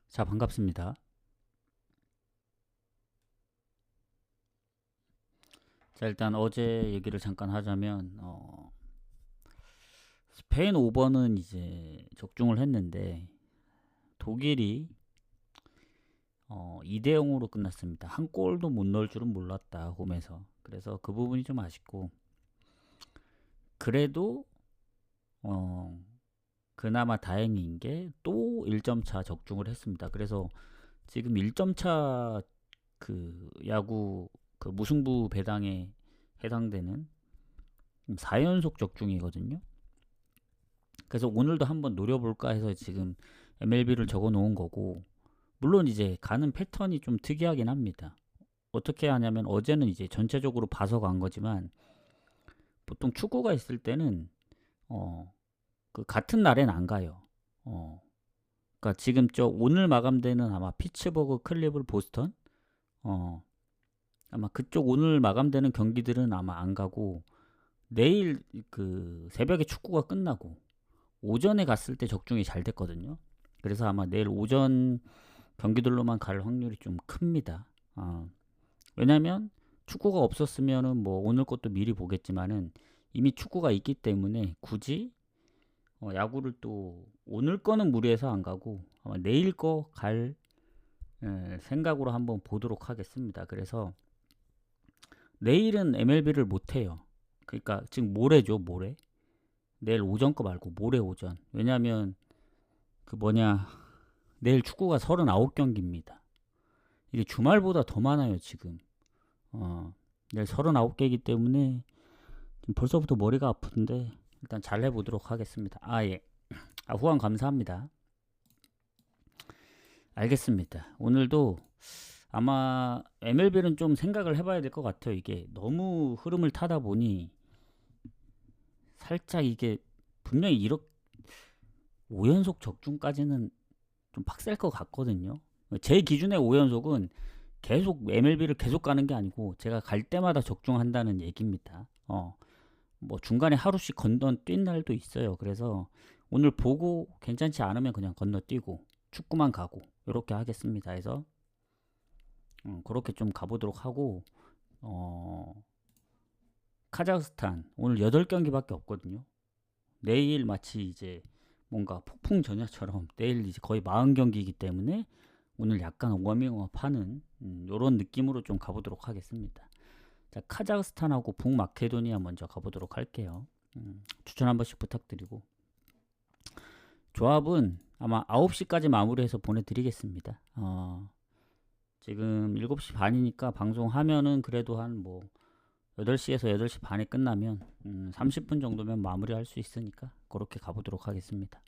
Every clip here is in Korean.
자, 반갑습니다. 자, 일단 어제 얘기를 잠깐 하자면, 스페인 5번은 이제 적중을 했는데, 독일이 2대 0으로 끝났습니다. 한 골도 못 넣을 줄은 몰랐다, 홈에서. 그래서 그 부분이 좀 아쉽고, 그래도, 어, 그나마 다행인 게 또 1점 차 적중을 했습니다. 그래서 지금 1점 차 그 야구 그 무승부 배당에 해당되는 4연속 적중이거든요. 그래서 오늘도 한번 노려볼까 해서 지금 MLB를 적어 놓은 거고, 물론 이제 가는 패턴이 좀 특이하긴 합니다. 어떻게 하냐면 어제는 이제 전체적으로 봐서 간 거지만, 보통 축구가 있을 때는 어, 그 같은 날엔 안 가요. 어, 그러니까 지금 저 오늘 마감되는 아마 피츠버그, 클리블, 보스턴, 어, 아마 그쪽 오늘 마감되는 경기들은 아마 안 가고, 내일 그 새벽에 축구가 끝나고 오전에 갔을 때 적중이 잘 됐거든요. 그래서 아마 내일 오전 경기들로만 갈 확률이 좀 큽니다. 왜냐면 축구가 없었으면은 뭐 오늘 것도 미리 보겠지만은 이미 축구가 있기 때문에 굳이 야구를 또 오늘 거는 무리해서 안 가고 아마 내일 거 갈 생각으로 한번 보도록 하겠습니다. 그래서 내일은 MLB를 못 해요. 그러니까 지금 모레죠, 모레. 내일 오전 거 말고 모레 오전. 왜냐면 그 뭐냐, 내일 축구가 39경기입니다. 이게 주말보다 더 많아요, 지금. 내일 39개이기 때문에 지금 벌써부터 머리가 아픈데 일단 잘 해보도록 하겠습니다. 예. 후원 감사합니다. 알겠습니다. 오늘도 아마 MLB는 좀 생각을 해봐야 될 것 같아요. 이게 너무 흐름을 타다 보니 살짝 이게 분명히 이렇게 5연속 적중까지는 좀 빡셀 것 같거든요. 제 기준의 5연속은 계속 MLB를 계속 가는 게 아니고 제가 갈 때마다 적중한다는 얘기입니다. 뭐 중간에 하루씩 건너뛴 날도 있어요. 그래서 오늘 보고 괜찮지 않으면 그냥 건너뛰고 축구만 가고 이렇게 하겠습니다. 해서 그렇게 좀 가보도록 하고, 카자흐스탄 오늘 8경기밖에 없거든요. 내일 마치 이제 뭔가 폭풍 전야처럼 내일 이제 거의 40경기이기 때문에 오늘 약간 워밍업 하는 이런 느낌으로 좀 가보도록 하겠습니다. 자, 카자흐스탄하고 북마케도니아 먼저 가보도록 할게요. 추천 한 번씩 부탁드리고, 조합은 아마 9시까지 마무리해서 보내드리겠습니다. 지금 7시 반이니까 방송하면은 그래도 한 뭐 8시에서 8시 반에 끝나면 30분 정도면 마무리할 수 있으니까 그렇게 가보도록 하겠습니다.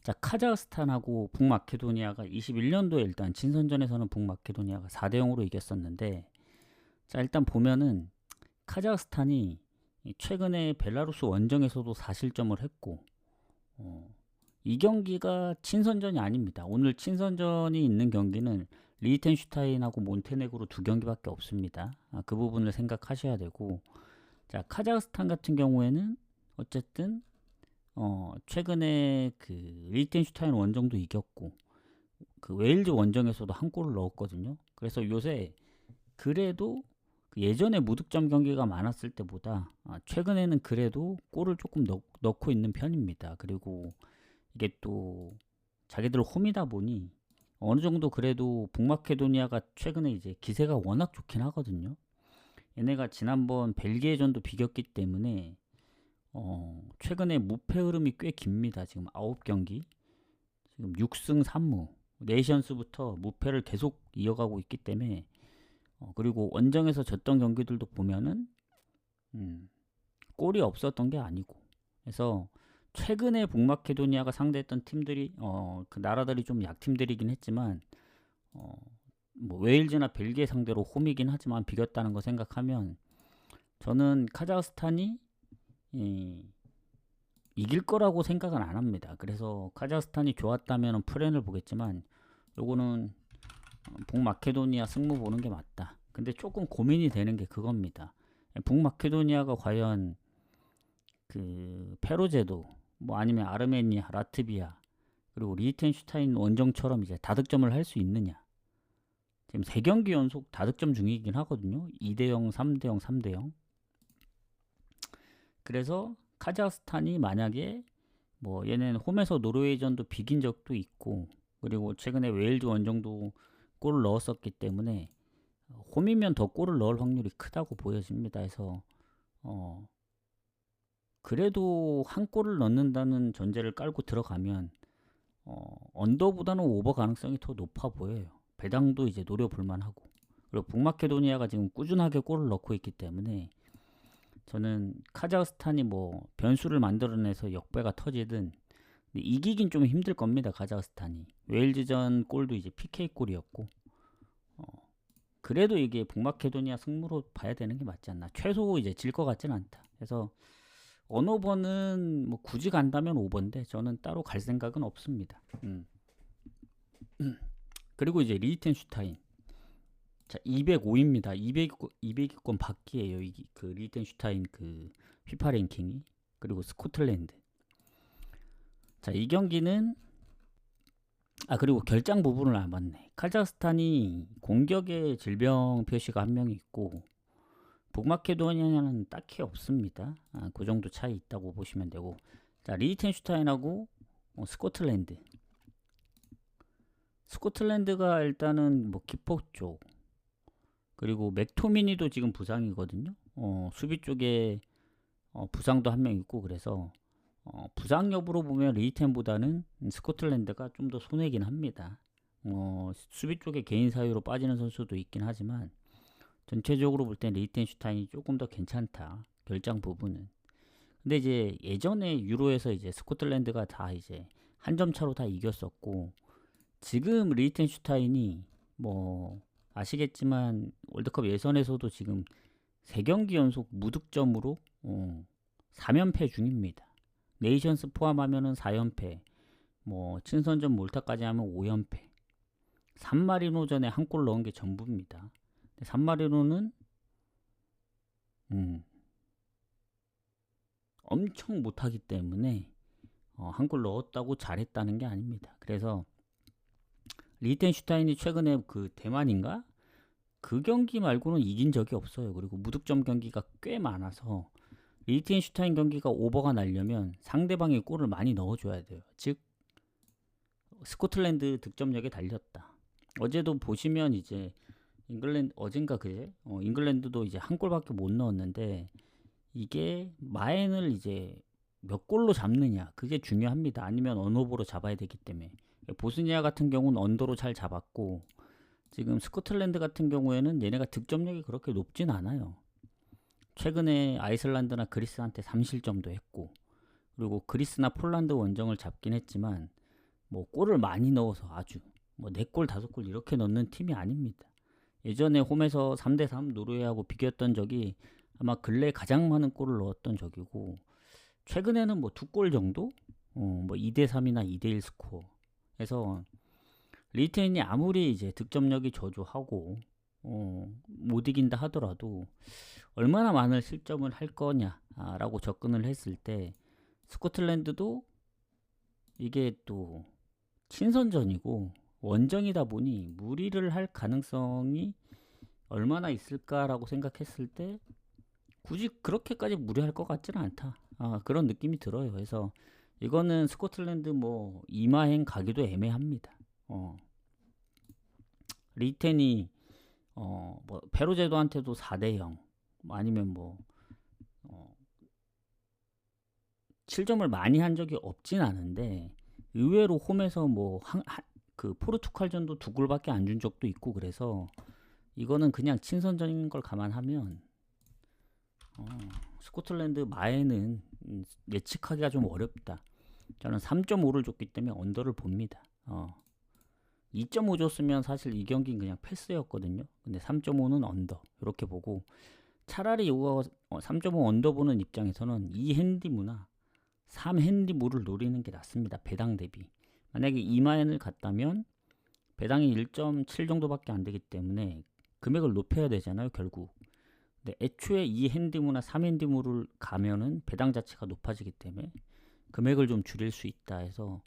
자, 카자흐스탄하고 북마케도니아가 21년도에 일단 친선전에서는 북마케도니아가 4대 0으로 이겼었는데, 자, 일단 보면은 카자흐스탄이 최근에 벨라루스 원정에서도 4실점을 했고, 이 경기가 친선전이 아닙니다. 오늘 친선전이 있는 경기는 리히텐슈타인하고 몬테네그로 2경기밖에 없습니다. 그 부분을 생각하셔야 되고, 자, 카자흐스탄 같은 경우에는 어쨌든 최근에 그 리히텐슈타인 원정도 이겼고 그 웨일즈 원정에서도 한 골을 넣었거든요. 그래서 요새 그래도 그 예전에 무득점 경기가 많았을 때보다 최근에는 그래도 골을 조금 넣고 있는 편입니다. 그리고 이게 또 자기들 홈이다 보니 어느 정도 그래도 북마케도니아가 최근에 이제 기세가 워낙 좋긴 하거든요. 얘네가 지난번 벨기에전도 비겼기 때문에 최근에 무패 흐름이 꽤 깁니다. 지금 9경기, 지금 6승 3무, 네이션스부터 무패를 계속 이어가고 있기 때문에, 그리고 원정에서 졌던 경기들도 보면은 골이 없었던 게 아니고, 그래서 최근에 북마케도니아가 상대했던 팀들이 그 나라들이 좀 약팀들이긴 했지만, 뭐 웨일즈나 벨기에 상대로 홈이긴 하지만 비겼다는 거 생각하면 저는 카자흐스탄이 이길 거라고 생각은 안 합니다. 그래서 카자흐스탄이 좋았다면 프렌을 보겠지만 요거는 북마케도니아 승부 보는 게 맞다. 근데 조금 고민이 되는 게 그겁니다. 북마케도니아가 과연 그 페로제도 뭐 아니면 아르메니아, 라트비아, 그리고 리히텐슈타인 원정처럼 이제 다득점을 할 수 있느냐. 지금 3경기 연속 다득점 중이긴 하거든요. 2대0, 3대0, 3대0. 그래서 카자흐스탄이 만약에 뭐 얘는 홈에서 노르웨이전도 비긴 적도 있고, 그리고 최근에 웨일즈 원정도 골을 넣었었기 때문에 홈이면 더 골을 넣을 확률이 크다고 보여집니다. 그래서 그래도 한 골을 넣는다는 전제를 깔고 들어가면 언더보다는 오버 가능성이 더 높아 보여요. 배당도 이제 노려볼 만하고, 그리고 북마케도니아가 지금 꾸준하게 골을 넣고 있기 때문에 저는 카자흐스탄이 뭐 변수를 만들어내서 역배가 터지든, 근데 이기긴 좀 힘들 겁니다. 카자흐스탄이 웨일즈전 골도 이제 PK 골이었고, 그래도 이게 북마케도니아 승부로 봐야 되는 게 맞지 않나. 최소 이제 질 것 같진 않다. 그래서 언오버는 뭐 굳이 간다면 오버인데 저는 따로 갈 생각은 없습니다. 그리고 이제 리히텐슈타인, 자 205입니다. 200위권 밖이에요. 그 리히텐슈타인 그 피파 랭킹이. 그리고 스코틀랜드. 자 이 경기는 그리고 결장 부분을 안 봤네. 카자흐스탄이 공격에 질병 표시가 한 명이 있고, 북마케도니아는 딱히 없습니다. 그 정도 차이 있다고 보시면 되고, 자 리히텐슈타인하고 스코틀랜드. 스코틀랜드가 일단은 뭐 기포 쪽, 그리고 맥토미니도 지금 부상이거든요. 수비 쪽에 부상도 한 명 있고, 그래서 부상 여부로 보면 리히텐보다는 스코틀랜드가 좀 더 손해긴 합니다. 수비 쪽에 개인 사유로 빠지는 선수도 있긴 하지만 전체적으로 볼 땐 리히텐슈타인이 조금 더 괜찮다. 결장 부분은. 근데 이제 예전에 유로에서 이제 스코틀랜드가 다 이제 한 점 차로 다 이겼었고, 지금 리히텐슈타인이 뭐 아시겠지만 월드컵 예선에서도 지금 3경기 연속 무득점으로 3연패 중입니다. 네이션스 포함하면은 4연패, 뭐 친선전 몰타까지 하면 5연패. 산마리노전에 한 골 넣은 게 전부입니다. 산마리노는 엄청 못하기 때문에 한 골 넣었다고 잘했다는 게 아닙니다. 그래서 리히텐슈타인이 최근에 그 대만인가? 그 경기 말고는 이긴 적이 없어요. 그리고 무득점 경기가 꽤 많아서 리히텐슈타인 경기가 오버가 나려면 상대방이 골을 많이 넣어줘야 돼요. 즉 스코틀랜드 득점력에 달렸다. 어제도 보시면 이제 어젠가 그제 잉글랜드도 이제 한 골밖에 못 넣었는데, 이게 마엔을 이제 몇 골로 잡느냐, 그게 중요합니다. 아니면 언오버로 잡아야 되기 때문에. 보스니아 같은 경우는 언더로 잘 잡았고, 지금 스코틀랜드 같은 경우에는 얘네가 득점력이 그렇게 높진 않아요. 최근에 아이슬란드나 그리스한테 3실점도 했고, 그리고 그리스나 폴란드 원정을 잡긴 했지만 뭐 골을 많이 넣어서 아주 뭐 4골 5골 이렇게 넣는 팀이 아닙니다. 예전에 홈에서 3대3 노르웨이하고 비겼던 적이 아마 근래 가장 많은 골을 넣었던 적이고, 최근에는 뭐 2골 정도? 뭐 2대3이나 2대1 스코어. 그래서 리히텐이 아무리 이제 득점력이 저조하고 못 이긴다 하더라도 얼마나 많은 실점을 할 거냐라고 접근을 했을 때, 스코틀랜드도 이게 또 친선전이고 원정이다 보니 무리를 할 가능성이 얼마나 있을까라고 생각했을 때 굳이 그렇게까지 무리할 것 같지는 않다. 그런 느낌이 들어요. 그래서 이거는 스코틀랜드 뭐 이마행 가기도 애매합니다. 리텐이 뭐 페로제도한테도 4대0, 아니면 뭐 7점을 많이 한 적이 없진 않은데, 의외로 홈에서 뭐 그 포르투갈전도 2골밖에 안 준 적도 있고, 그래서 이거는 그냥 친선전인 걸 감안하면 스코틀랜드 마에는 예측하기가 좀 어렵다. 저는 3.5를 줬기 때문에 언더를 봅니다. 2.5 줬으면 사실 이 경기는 그냥 패스였거든요. 근데 3.5는 언더 이렇게 보고, 차라리 이거 3.5 언더 보는 입장에서는 2핸디무나 3핸디무를 노리는 게 낫습니다. 배당 대비. 만약에 이마엔을 갔다면 배당이 1.7 정도밖에 안 되기 때문에 금액을 높여야 되잖아요, 결국. 근데 애초에 2핸디무나 3핸디무를 가면은 배당 자체가 높아지기 때문에 금액을 좀 줄일 수 있다 해서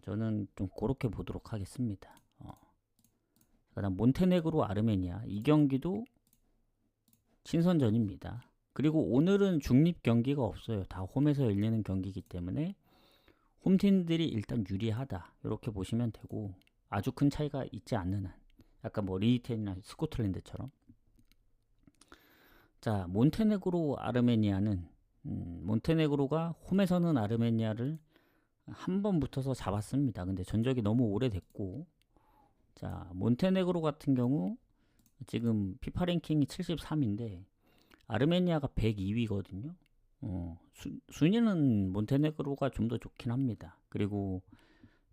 저는 좀 그렇게 보도록 하겠습니다. 그다음 몬테네그로 아르메니아 이 경기도 친선전입니다. 그리고 오늘은 중립 경기가 없어요. 다 홈에서 열리는 경기이기 때문에 홈팀들이 일단 유리하다 이렇게 보시면 되고 아주 큰 차이가 있지 않는 한 약간 뭐 리히텐이나 스코틀랜드처럼 자 몬테네그로 아르메니아는 몬테네그로가 홈에서는 아르메니아를 한 번 붙어서 잡았습니다. 근데 전적이 너무 오래됐고 자 몬테네그로 같은 경우 지금 피파 랭킹이 73인데 아르메니아가 102위거든요. 순위는 몬테네그로가 좀 더 좋긴 합니다. 그리고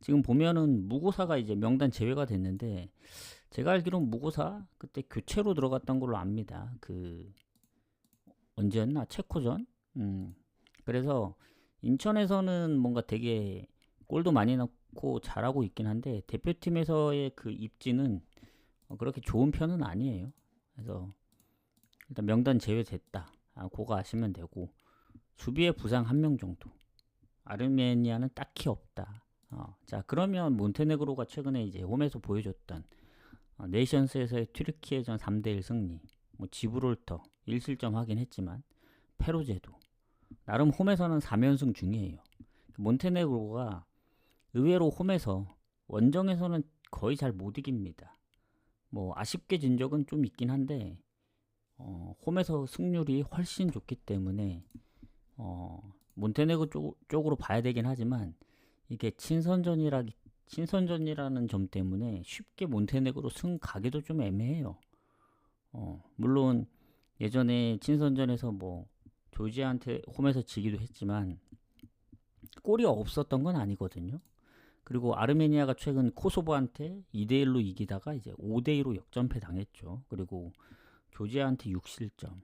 지금 보면은 무고사가 이제 명단 제외가 됐는데 제가 알기로는 무고사 그때 교체로 들어갔던 걸로 압니다. 그 언제였나 체코전. 그래서 인천에서는 뭔가 되게 골도 많이 넣고 잘하고 있긴 한데 대표팀에서의 그 입지는 그렇게 좋은 편은 아니에요. 그래서 일단 명단 제외됐다. 그거 아시면 되고 수비에 부상 한 명 정도. 아르메니아는 딱히 없다. 자 그러면 몬테네그로가 최근에 이제 홈에서 보여줬던 네이션스에서의 튀르키예전 3대1 승리, 뭐 지브롤터 1실점 하긴 했지만 페루제도 나름 홈에서는 3연승 중이에요. 몬테네그로가 의외로 홈에서 원정에서는 거의 잘 못 이깁니다. 뭐 아쉽게 진 적은 좀 있긴 한데 홈에서 승률이 훨씬 좋기 때문에 몬테네그로 쪽으로 봐야 되긴 하지만 이게 친선전이라는 점 때문에 쉽게 몬테네그로 승 가기도 좀 애매해요. 물론 예전에 친선전에서 뭐 조지아한테 홈에서 지기도 했지만 골이 없었던 건 아니거든요. 그리고 아르메니아가 최근 코소보한테 2대1로 이기다가 이제 5대2로 역전패 당했죠. 그리고 조지아한테 6실점.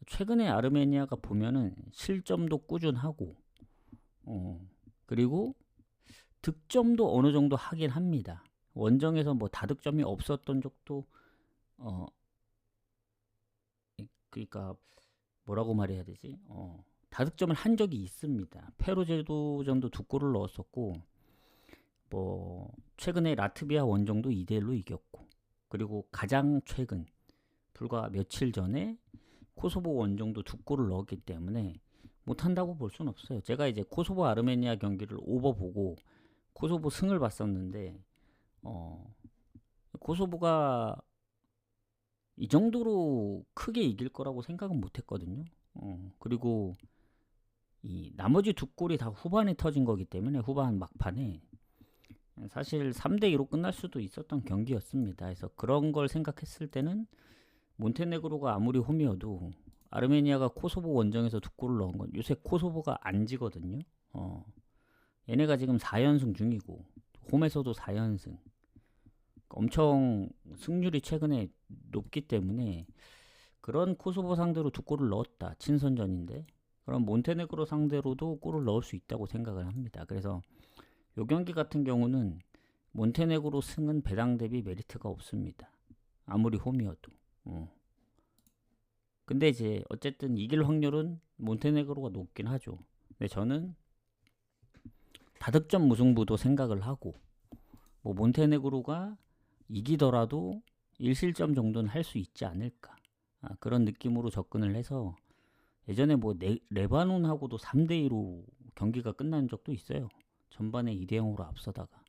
최근에 아르메니아가 보면은 실점도 꾸준하고 그리고 득점도 어느 정도 하긴 합니다. 원정에서 뭐 다득점이 없었던 적도 그러니까 뭐라고 말해야 되지? 다득점을 한 적이 있습니다. 페루제도전도 2골을 넣었었고 뭐 최근에 라트비아 원정도 2대1로 이겼고 그리고 가장 최근 불과 며칠 전에 코소보 원정도 2골을 넣었기 때문에 못한다고 볼 수는 없어요. 제가 이제 코소보 아르메니아 경기를 오버 보고 코소보 승을 봤었는데 코소보가 이 정도로 크게 이길 거라고 생각은 못했거든요. 그리고 이 나머지 2골이 다 후반에 터진 거기 때문에 후반 막판에 사실 3대2로 끝날 수도 있었던 경기였습니다. 그래서 그런 걸 생각했을 때는 몬테네그로가 아무리 홈이어도 아르메니아가 코소보 원정에서 2골을 넣은 건 요새 코소보가 안 지거든요. 얘네가 지금 4연승 중이고 홈에서도 4연승. 엄청 승률이 최근에 높기 때문에 그런 코소보 상대로 2골을 넣었다. 친선전인데 그럼 몬테네그로 상대로도 골을 넣을 수 있다고 생각을 합니다. 그래서 요 경기 같은 경우는 몬테네그로 승은 배당 대비 메리트가 없습니다. 아무리 홈이어도. 근데 이제 어쨌든 이길 확률은 몬테네그로가 높긴 하죠. 근데 저는 다득점 무승부도 생각을 하고 뭐 몬테네그로가 이기더라도 1실점 정도는 할 수 있지 않을까 그런 느낌으로 접근을 해서 예전에 뭐 레바논하고도 3대2로 경기가 끝난 적도 있어요. 전반에 2대0으로 앞서다가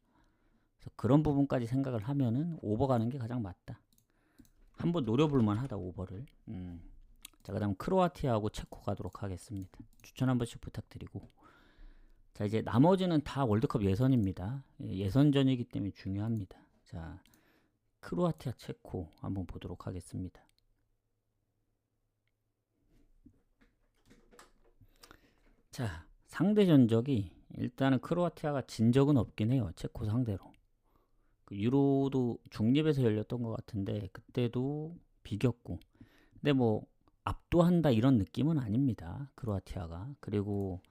그래서 그런 부분까지 생각을 하면은 오버 가는 게 가장 맞다. 한번 노려볼만 하다 오버를. 자 그다음 크로아티아하고 체코 가도록 하겠습니다. 추천 한 번씩 부탁드리고 자 이제 나머지는 다 월드컵 예선입니다. 예선전이기 때문에 중요합니다. 자 크로아티아 체코 한번 보도록 하겠습니다. 자 상대 전적이 일단은 크로아티아가 진 적은 없긴 해요. 체코 상대로. 그 유로도 중립에서 열렸던 것 같은데 그때도 비겼고 근데 뭐 압도한다 이런 느낌은 아닙니다. 크로아티아가. 그리고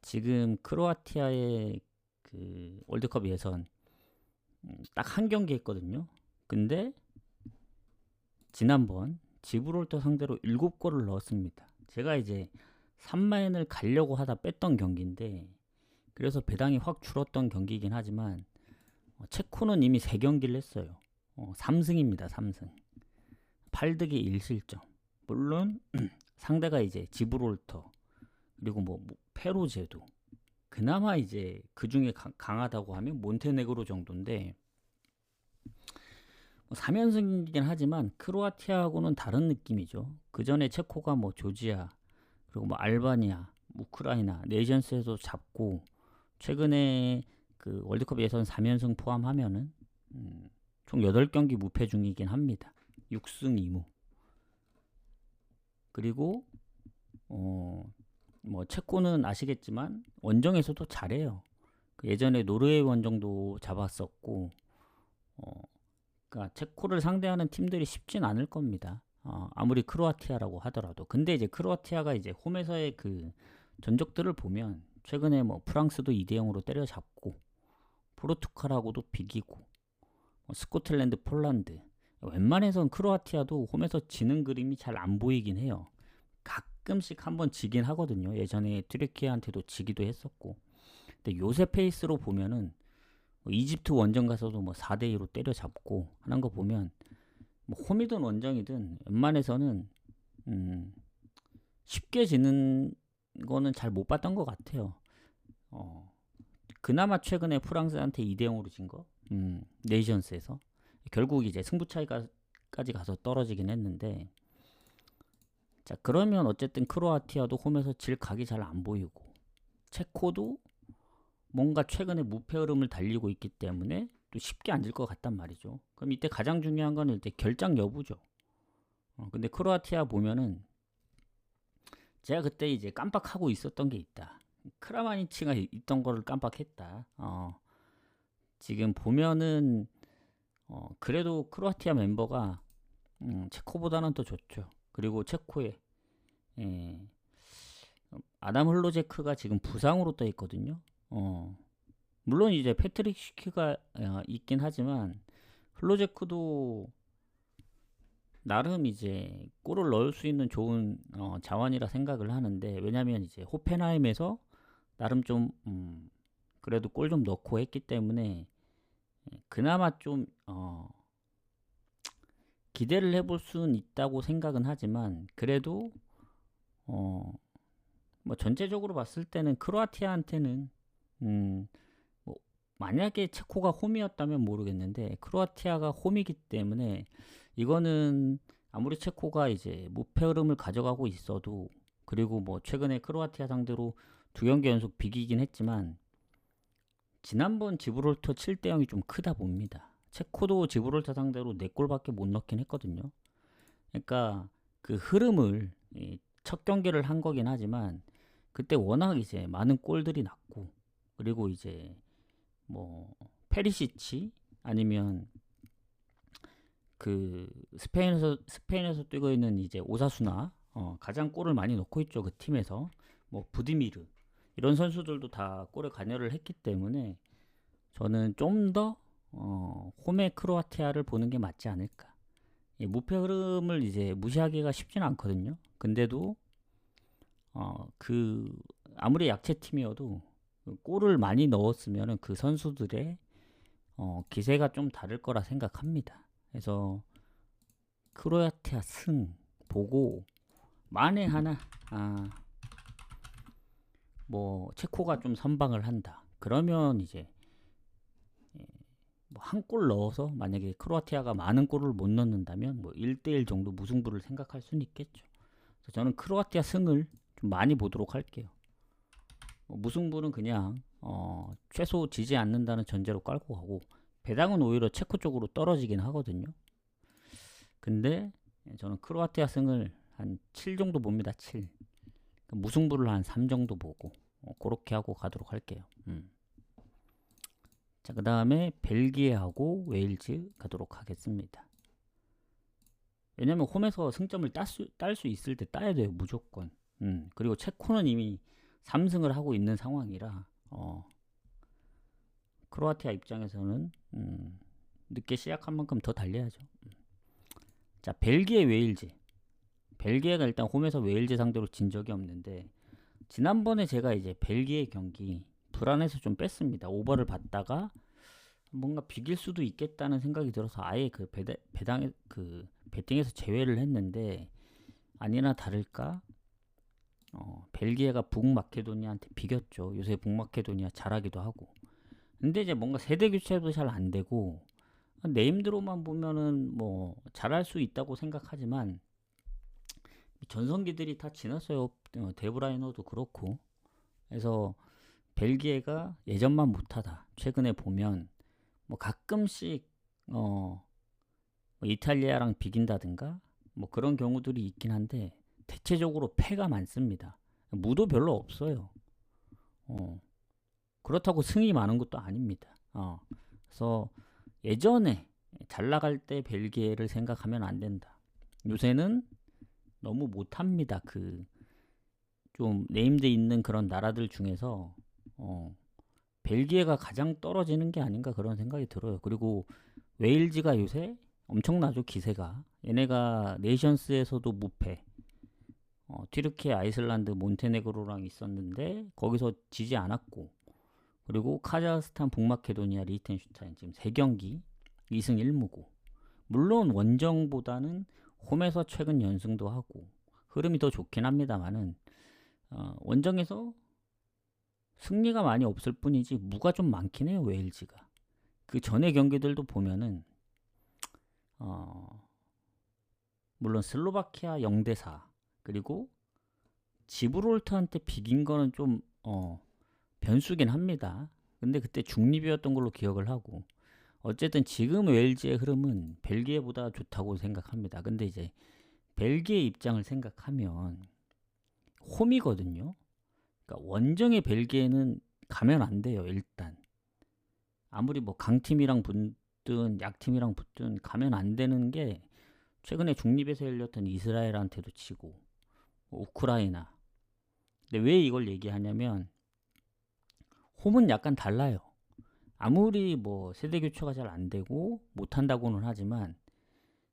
지금 크로아티아의 그 월드컵 예선 딱 한 경기 했거든요. 근데 지난번 지브롤터 상대로 7골을 넣었습니다. 제가 이제 3마인을 가려고 하다 뺐던 경기인데 그래서 배당이 확 줄었던 경기이긴 하지만 체코는 이미 3경기를 했어요. 3승입니다. 3승. 8득에 1실점. 물론 상대가 이제 지브롤터 그리고 뭐 페루제도, 그나마 이제 그 중에 강하다고 하면 몬테네그로 정도인데 3연승이긴 하지만 크로아티아하고는 다른 느낌이죠. 그 전에 체코가 뭐 조지아 그리고 뭐 알바니아, 우크라이나 네이션스에서 잡고 최근에 그 월드컵 예선 3연승 포함하면은 총 8경기 무패 중이긴 합니다. 6승 2무. 그리고 뭐 체코는 아시겠지만 원정에서도 잘해요. 그 예전에 노르웨이 원정도 잡았었고, 그러니까 체코를 상대하는 팀들이 쉽진 않을 겁니다. 아무리 크로아티아라고 하더라도. 근데 이제 크로아티아가 이제 홈에서의 그 전적들을 보면 최근에 뭐 프랑스도 2대0으로 때려잡고 포르투갈하고도 비기고 스코틀랜드, 폴란드, 웬만해선 크로아티아도 홈에서 지는 그림이 잘 안 보이긴 해요. 가끔씩 한번 지긴 하거든요. 예전에 튀르키예한테도 지기도 했었고. 근데 요새 페이스로 보면은 이집트 원정 가서도 뭐 4대2로 때려잡고 하는 거 보면 뭐 홈이든 원정이든 웬만해서는 쉽게 지는 거는 잘 못 봤던 것 같아요. 그나마 최근에 프랑스한테 2대0으로 진 거, 네이션스에서 결국 이제 승부 차이까지 가서 떨어지긴 했는데, 자 그러면 어쨌든 크로아티아도 홈에서 질 각이 잘 안 보이고 체코도 뭔가 최근에 무패 흐름을 달리고 있기 때문에 또 쉽게 안 질 것 같단 말이죠. 그럼 이때 가장 중요한 거는 이제 결장 여부죠. 근데 크로아티아 보면은 제가 그때 이제 깜빡하고 있었던 게 있다. 크라마니치가 있던 거를 깜빡했다. 지금 보면은 그래도 크로아티아 멤버가 체코보다는 더 좋죠. 그리고 체코에 아담 흘로제크가 지금 부상으로 떠 있거든요. 물론 이제 패트릭 시크가 있긴 하지만 흘로제크도 나름 이제 골을 넣을 수 있는 좋은 자원이라 생각을 하는데, 왜냐면 이제 호펜하임에서 나름 좀 그래도 골 좀 넣고 했기 때문에 그나마 좀 기대를 해볼 수는 있다고 생각은 하지만, 그래도 뭐 전체적으로 봤을 때는 크로아티아한테는 뭐 만약에 체코가 홈이었다면 모르겠는데 크로아티아가 홈이기 때문에 이거는 아무리 체코가 이제 무패 흐름을 가져가고 있어도, 그리고 뭐 최근에 크로아티아 상대로 2경기 연속 비기긴 했지만 지난번 지브롤터 7대0이 좀 크다 봅니다. 체코도 지브롤터 상대로 4골밖에 못 넣긴 했거든요. 그러니까 그 흐름을 첫 경기를 한 거긴 하지만 그때 워낙 이제 많은 골들이 났고, 그리고 이제 뭐 페리시치 아니면 그 스페인에서 뛰고 있는 이제 오사수나 가장 골을 많이 넣고 있죠. 그 팀에서 뭐 부디미르 이런 선수들도 다 골에 관여를 했기 때문에 저는 좀 더 홈의 크로아티아를 보는 게 맞지 않을까. 무패 흐름을 이제 무시하기가 쉽지는 않거든요. 근데도 그 아무리 약체 팀이어도 골을 많이 넣었으면 그 선수들의 기세가 좀 다를 거라 생각합니다. 그래서 크로아티아 승 보고 만에 하나 뭐 체코가 좀 선방을 한다. 그러면 이제 뭐 한 골 넣어서 만약에 크로아티아가 많은 골을 못 넣는다면 뭐 1대1 정도 무승부를 생각할 수는 있겠죠. 그래서 저는 크로아티아 승을 좀 많이 보도록 할게요. 무승부는 그냥 최소 지지 않는다는 전제로 깔고 가고, 배당은 오히려 체코 쪽으로 떨어지긴 하거든요. 근데 저는 크로아티아 승을 한 7 정도 봅니다. 7. 무승부를 한 3 정도 보고 그렇게 하고 가도록 할게요. 자, 그 다음에 벨기에하고 웨일즈 가도록 하겠습니다. 왜냐면 홈에서 승점을 딸 수 있을 때 따야 돼요. 무조건. 그리고 체코는 이미 3승을 하고 있는 상황이라 크로아티아 입장에서는 늦게 시작한 만큼 더 달려야죠. 자, 벨기에 웨일즈. 벨기에가 일단 홈에서 웨일즈 상대로 진 적이 없는데, 지난번에 제가 이제 벨기에 경기 불안해서 좀 뺐습니다. 오버를 받다가 뭔가 비길 수도 있겠다는 생각이 들어서 아예 그 배당에 그 배팅에서 제외를 했는데, 아니나 다를까 벨기에가 북마케도니아한테 비겼죠. 요새 북마케도니아 잘하기도 하고. 근데 이제 뭔가 세대 교체도 잘 안 되고, 네임드로만 보면은 뭐 잘할 수 있다고 생각하지만 전성기들이 다 지났어요. 데브라이너도 그렇고. 그래서 벨기에가 예전만 못하다. 최근에 보면 뭐 가끔씩 뭐 이탈리아랑 비긴다든가 뭐 그런 경우들이 있긴 한데, 대체적으로 패가 많습니다. 무도 별로 없어요. 그렇다고 승이 많은 것도 아닙니다. 그래서 예전에 잘 나갈 때 벨기에를 생각하면 안 된다. 요새는 너무 못합니다. 그 좀 네임드 있는 그런 나라들 중에서 벨기에가 가장 떨어지는 게 아닌가 그런 생각이 들어요. 그리고 웨일즈가 요새 엄청나죠, 기세가. 얘네가 네이션스에서도 무패. 튀르키예, 아이슬란드, 몬테네그로랑 있었는데 거기서 지지 않았고, 그리고 카자흐스탄, 북마케도니아, 리히텐슈타인 지금 3경기 2승 1무고. 물론 원정보다는 홈에서 최근 연승도 하고 흐름이 더 좋긴 합니다만은 원정에서 승리가 많이 없을 뿐이지 무가 좀 많긴 해요, 웨일즈가. 그 전에 경기들도 보면은 물론 슬로바키아 0대4, 그리고 지브롤터한테 비긴 거는 좀 변수긴 합니다. 근데 그때 중립이었던 걸로 기억을 하고, 어쨌든 지금 웨일즈의 흐름은 벨기에보다 좋다고 생각합니다. 근데 이제 벨기에 입장을 생각하면 홈이거든요. 그러니까 원정의 벨기에는 가면 안 돼요. 일단 아무리 뭐 강팀이랑 붙든 약팀이랑 붙든 가면 안 되는 게, 최근에 중립에서 열렸던 이스라엘한테도 치고 우크라이나. 근데 왜 이걸 얘기하냐면 홈은 약간 달라요. 아무리 뭐 세대 교체가 잘 안 되고 못한다고는 하지만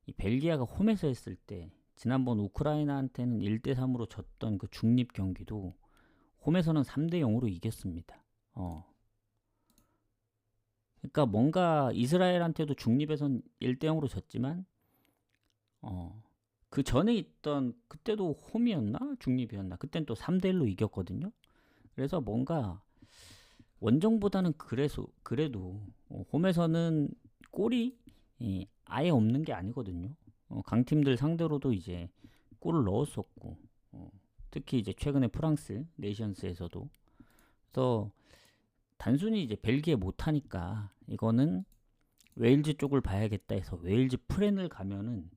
이 벨기에가 홈에서 했을 때, 지난번 우크라이나한테는 1대3으로 졌던 그 중립 경기도 홈에서는 3대0으로 이겼습니다. 그러니까 뭔가 이스라엘한테도 중립에선 1대0으로 졌지만 그 전에 있던, 그때도 홈이었나 중립이었나, 그땐 또 3대1로 이겼거든요. 그래서 뭔가 원정보다는 그래도 홈에서는 골이 아예 없는 게 아니거든요. 강팀들 상대로도 이제 골을 넣었었고, 특히 이제 최근에 프랑스 네이션스에서도. 그래서 단순히 이제 벨기에 못하니까 이거는 웨일즈 쪽을 봐야겠다 해서 웨일즈 프렌을 가면은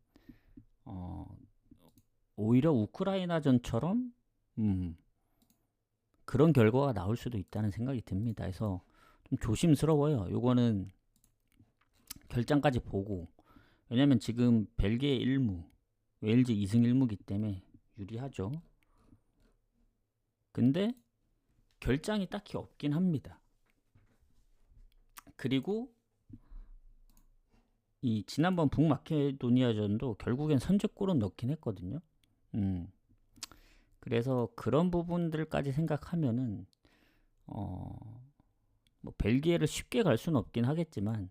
오히려 우크라이나전처럼 그런 결과가 나올 수도 있다는 생각이 듭니다. 그래서 좀 조심스러워요. 요거는 결장까지 보고. 왜냐면 지금 벨기에 1무, 웨일즈 2승 1무기 때문에 유리하죠. 근데 결장이 딱히 없긴 합니다. 그리고 이 지난번 북마케도니아전도 결국엔 선제골은 넣긴 했거든요. 그래서 그런 부분들까지 생각하면은 뭐 벨기에를 쉽게 갈 수는 없긴 하겠지만,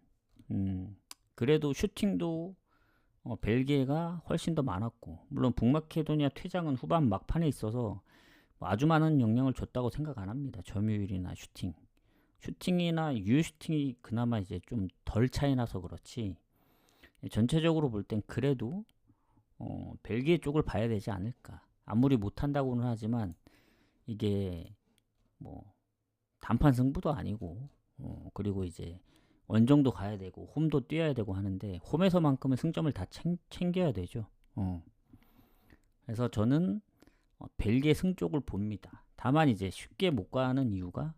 그래도 슈팅도 벨기에가 훨씬 더 많았고, 물론 북마케도니아 퇴장은 후반 막판에 있어서 뭐 아주 많은 영향을 줬다고 생각 안 합니다. 점유율이나 슈팅이나 유슈팅이 그나마 이제 좀 덜 차이 나서 그렇지, 전체적으로 볼 땐 그래도 벨기에 쪽을 봐야 되지 않을까. 아무리 못한다고는 하지만 이게 뭐 단판 승부도 아니고, 그리고 이제 원정도 가야 되고 홈도 뛰어야 되고 하는데, 홈에서만큼은 승점을 다 챙겨야 되죠. 그래서 저는 벨기에 승 쪽을 봅니다. 다만 이제 쉽게 못 가는 이유가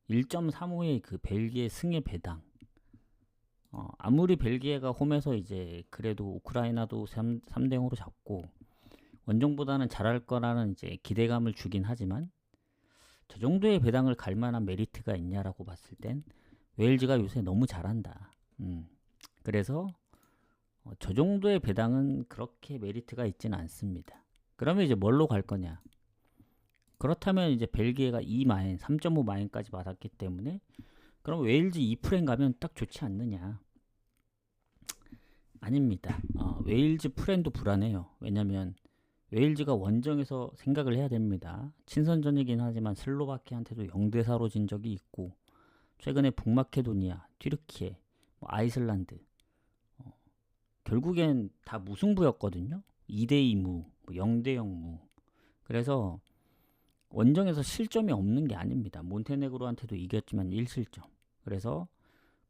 1.35의 그 벨기에 승의 배당. 아무리 벨기에가 홈에서 이제 그래도 우크라이나도 3대0으로 잡고 원정보다는 잘할 거라는 이제 기대감을 주긴 하지만, 저 정도의 배당을 갈 만한 메리트가 있냐라고 봤을 땐 웨일즈가 요새 너무 잘한다. 그래서 저 정도의 배당은 그렇게 메리트가 있지는 않습니다. 그러면 이제 뭘로 갈 거냐? 그렇다면 이제 벨기에가 2마인, 3.5마인까지 받았기 때문에 그럼 웨일즈 2프레임 가면 딱 좋지 않느냐? 아닙니다. 웨일즈 프렌도 불안해요. 왜냐면 웨일즈가 원정에서 생각을 해야 됩니다. 친선전이긴 하지만 슬로바키아한테도 0대4로 진 적이 있고 최근에 북마케도니아, 튀르키예, 아이슬란드 결국엔 다 무승부였거든요. 2대2 무, 0대0 무. 그래서 원정에서 실점이 없는 게 아닙니다. 몬테네그로한테도 이겼지만 1실점. 그래서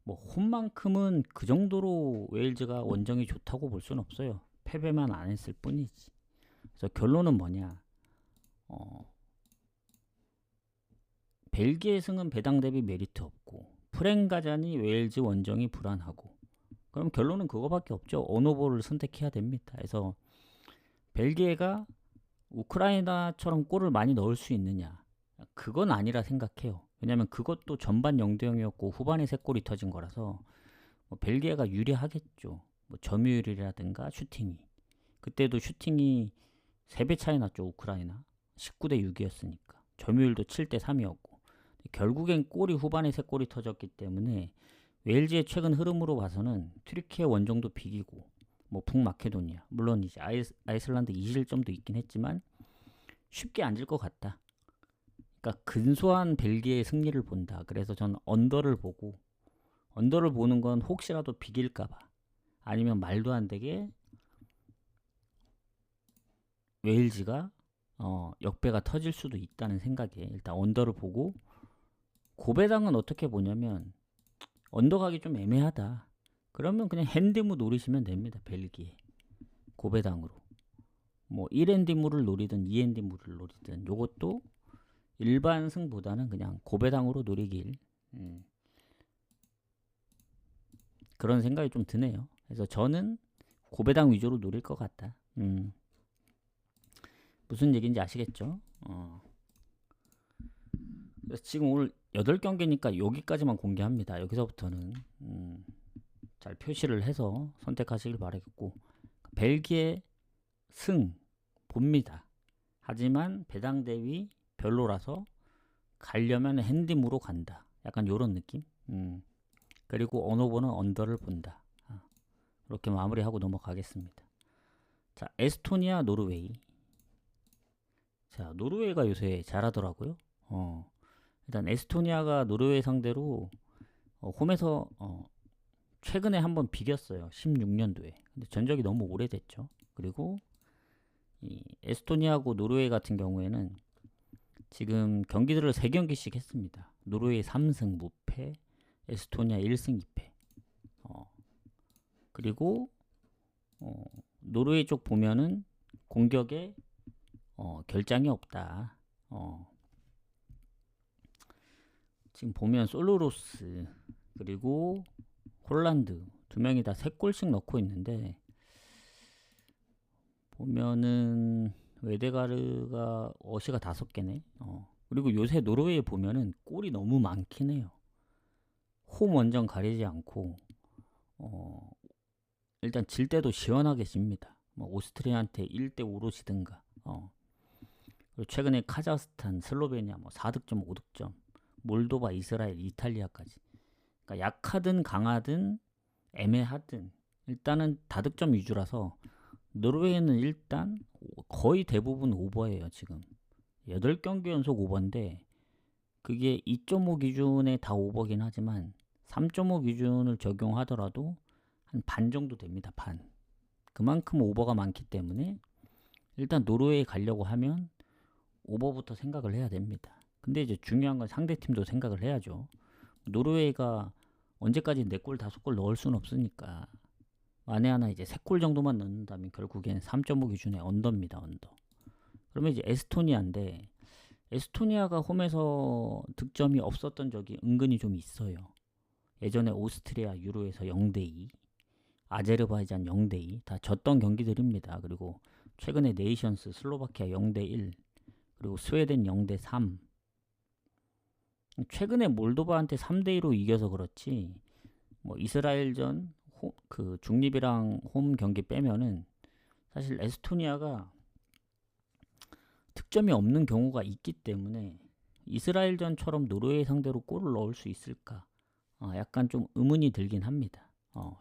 뭐 홈만큼은 그 정도로 웨일즈가 원정이 좋다고 볼 수는 없어요. 패배만 안 했을 뿐이지. 그래서 결론은 뭐냐? 벨기에 승은 배당 대비 메리트 없고 프랭가자니 웨일즈 원정이 불안하고 그럼 결론은 그거밖에 없죠. 언어보를 선택해야 됩니다. 그래서 벨기에가 우크라이나처럼 골을 많이 넣을 수 있느냐? 그건 아니라 생각해요. 왜냐면 그것도 전반 0대0이었고 후반에 3골이 터진 거라서 뭐 벨기에가 유리하겠죠. 뭐 점유율이라든가 슈팅이. 그때도 슈팅이 3배 차이 났죠. 우크라이나. 19대 6이었으니까. 점유율도 7대 3이었고. 결국엔 골이 후반에 3골이 터졌기 때문에 웨일즈의 최근 흐름으로 봐서는 튀르키예 원정도 비기고 뭐 북마케도니아 물론 이제 아이슬란드 2실점도 있긴 했지만 쉽게 안 질 것 같다. 그러니까 근소한 벨기에의 승리를 본다. 그래서 저는 언더를 보는 건 혹시라도 비길까봐 아니면 말도 안 되게 웨일즈가 역배가 터질 수도 있다는 생각에 일단 언더를 보고 고배당은 어떻게 보냐면 언더 가기 좀 애매하다. 그러면 그냥 핸디무 노리시면 됩니다. 벨기에 고배당으로 뭐 1핸디무를 노리든 2핸디무를 노리든 요것도 일반 승보다는 그냥 고배당으로 노리길 그런 생각이 좀 드네요. 그래서 저는 고배당 위주로 노릴 것 같다. 무슨 얘기인지 아시겠죠? 그래서 지금 오늘 8경기니까 여기까지만 공개합니다. 여기서부터는 잘 표시를 해서 선택하시길 바라겠고 벨기에 승 봅니다. 하지만 배당 대비 별로라서 가려면 핸디무로 간다. 약간 요런 느낌? 그리고 언어보는 언더를 본다. 이렇게 마무리하고 넘어가겠습니다. 자, 에스토니아, 노르웨이. 자, 노르웨이가 요새 잘하더라고요. 일단 에스토니아가 노르웨이 상대로 홈에서 최근에 한번 비겼어요. 16년도에. 근데 전적이 너무 오래됐죠. 그리고 이 에스토니아하고 노르웨이 같은 경우에는 지금 경기들을 3경기씩 했습니다. 노르웨이 3승 무패, 에스토니아 1승 2패. 그리고 노르웨이 쪽 보면은 공격에 결장이 없다. 지금 보면 솔로로스 그리고 홀란드 2명이 다 3골씩 넣고 있는데 보면은 웨데가르가 어시가 5개네. 그리고 요새 노르웨이 보면은 골이 너무 많긴 해요. 홈 원정 가리지 않고 일단 질 때도 시원하게 집니다. 뭐 오스트리아한테 1대5로 지든가. 그리고 최근에 카자흐스탄, 슬로베니아 뭐 4득점, 5득점, 몰도바, 이스라엘, 이탈리아까지. 그러니까 약하든 강하든 애매하든 일단은 다득점 위주라서 노르웨이는 일단 거의 대부분 오버예요. 지금 8경기 연속 오버인데 그게 2.5 기준에 다 오버긴 하지만 3.5 기준을 적용하더라도 한 반 정도 됩니다. 반. 그만큼 오버가 많기 때문에 일단 노르웨이 가려고 하면 오버부터 생각을 해야 됩니다. 근데 이제 중요한 건 상대팀도 생각을 해야죠. 노르웨이가 언제까지 4골 5골 넣을 수는 없으니까 만에 하나 이제 3골 정도만 넣는다면 결국엔 3.5 기준의 언더입니다. 언더. 그러면 이제 에스토니아인데 에스토니아가 홈에서 득점이 없었던 적이 은근히 좀 있어요. 예전에 오스트리아 유로에서 0대2 아제르바이잔 0대2 다 졌던 경기들입니다. 그리고 최근에 네이션스 슬로바키아 0대1 그리고 스웨덴 0대3 최근에 몰도바한테 3대2로 이겨서 그렇지 뭐 이스라엘전 그 중립이랑 홈 경기 빼면은 사실 에스토니아가 득점이 없는 경우가 있기 때문에 이스라엘전처럼 노르웨이 상대로 골을 넣을 수 있을까? 약간 좀 의문이 들긴 합니다.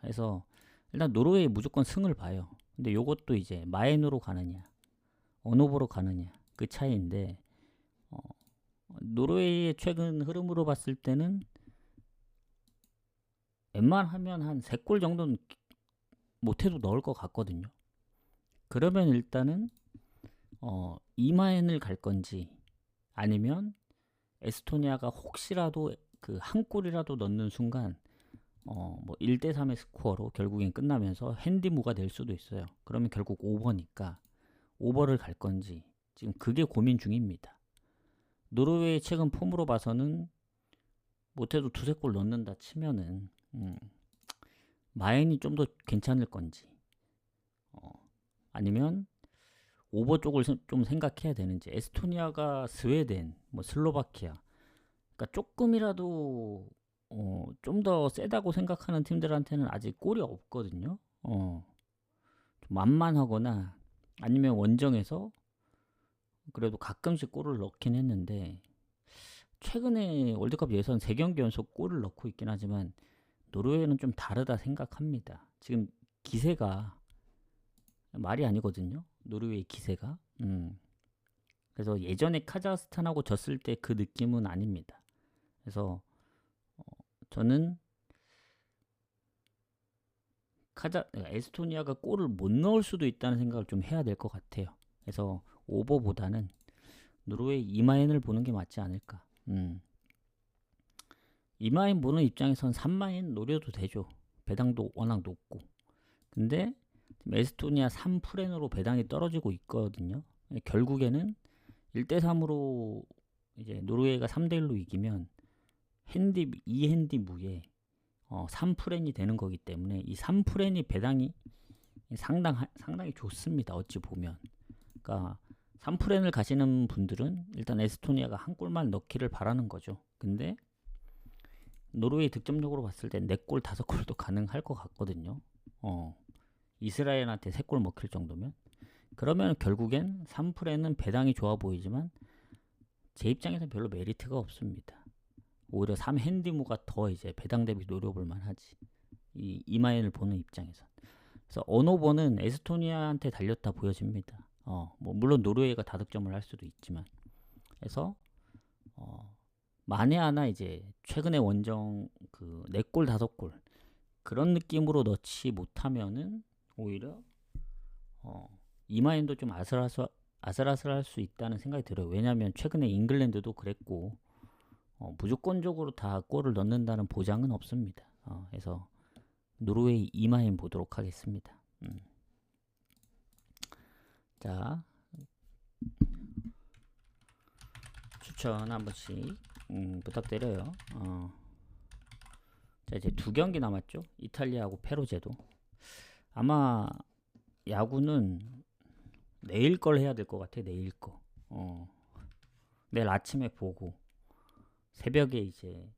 해서 일단 노르웨이 무조건 승을 봐요. 근데 요것도 이제 마인으로 가느냐, 언오버로 가느냐 그 차이인데 노르웨이의 최근 흐름으로 봤을 때는 웬만하면 한 3골 정도는 못해도 넣을 것 같거든요. 그러면 일단은 이마인을 갈 건지 아니면 에스토니아가 혹시라도 그 한 골이라도 넣는 순간 뭐 1대3의 스코어로 결국엔 끝나면서 핸디무가 될 수도 있어요. 그러면 결국 오버니까 오버를 갈 건지 지금 그게 고민 중입니다. 노르웨이 최근 폼으로 봐서는 못해도 2~3골 넣는다 치면은 마인이 좀 더 괜찮을 건지 아니면 오버 쪽을 좀 생각해야 되는지. 에스토니아가 스웨덴, 뭐 슬로바키아, 그러니까 조금이라도 좀 더 세다고 생각하는 팀들한테는 아직 골이 없거든요. 좀 만만하거나 아니면 원정에서 그래도 가끔씩 골을 넣긴 했는데 최근에 월드컵 예선 3경기 연속 골을 넣고 있긴 하지만 노르웨이는 좀 다르다 생각합니다. 지금 기세가 말이 아니거든요. 노르웨이 기세가. 그래서 예전에 카자흐스탄하고 졌을 때 그 느낌은 아닙니다. 그래서 저는 에스토니아가 골을 못 넣을 수도 있다는 생각을 좀 해야 될 것 같아요. 그래서 오버보다는 노르웨이 이마인을 보는 게 맞지 않을까. 이마인 보는 입장에선 3마인 노려도 되죠. 배당도 워낙 높고. 근데 에스토니아 3프렌으로 배당이 떨어지고 있거든요. 결국에는 1대3으로 이제 노르웨이가 3대1로 이기면 이핸디 무에 3프렌이 되는 거기 때문에 이 3프렌이 배당이 상당히 좋습니다. 어찌 보면. 그러니까 3프렌을 가시는 분들은 일단 에스토니아가 한 골만 넣기를 바라는 거죠. 근데 노르웨이 득점력으로 봤을 때 4골, 5골도 가능할 것 같거든요. 이스라엘한테 3골 먹힐 정도면. 그러면 결국엔 3프렌은 배당이 좋아 보이지만 제 입장에서는 별로 메리트가 없습니다. 오히려 3핸디무가 더 이제 배당 대비 노려볼 만하지. 이 이마인을 보는 입장에서. 그래서 언오버는 에스토니아한테 달렸다 보여집니다. 뭐 물론 노르웨이가 다득점을 할 수도 있지만. 그래서 만에 하나 이제 최근에 원정 그 4골 5골 그런 느낌으로 넣지 못하면은 오히려 이마인도 좀 아슬아슬할 수 있다는 생각이 들어요. 왜냐하면 최근에 잉글랜드도 그랬고 무조건적으로 다 골을 넣는다는 보장은 없습니다. 그래서 노르웨이 이마인 보도록 하겠습니다. 자, 추천 한 번씩 부탁드려요. 자, 이제 2경기 남았죠. 이탈리아하고 페루제도. 아마 야구는 내일 걸 해야 될 것 같아. 내일 거. 내일 아침에 보고 새벽에 이제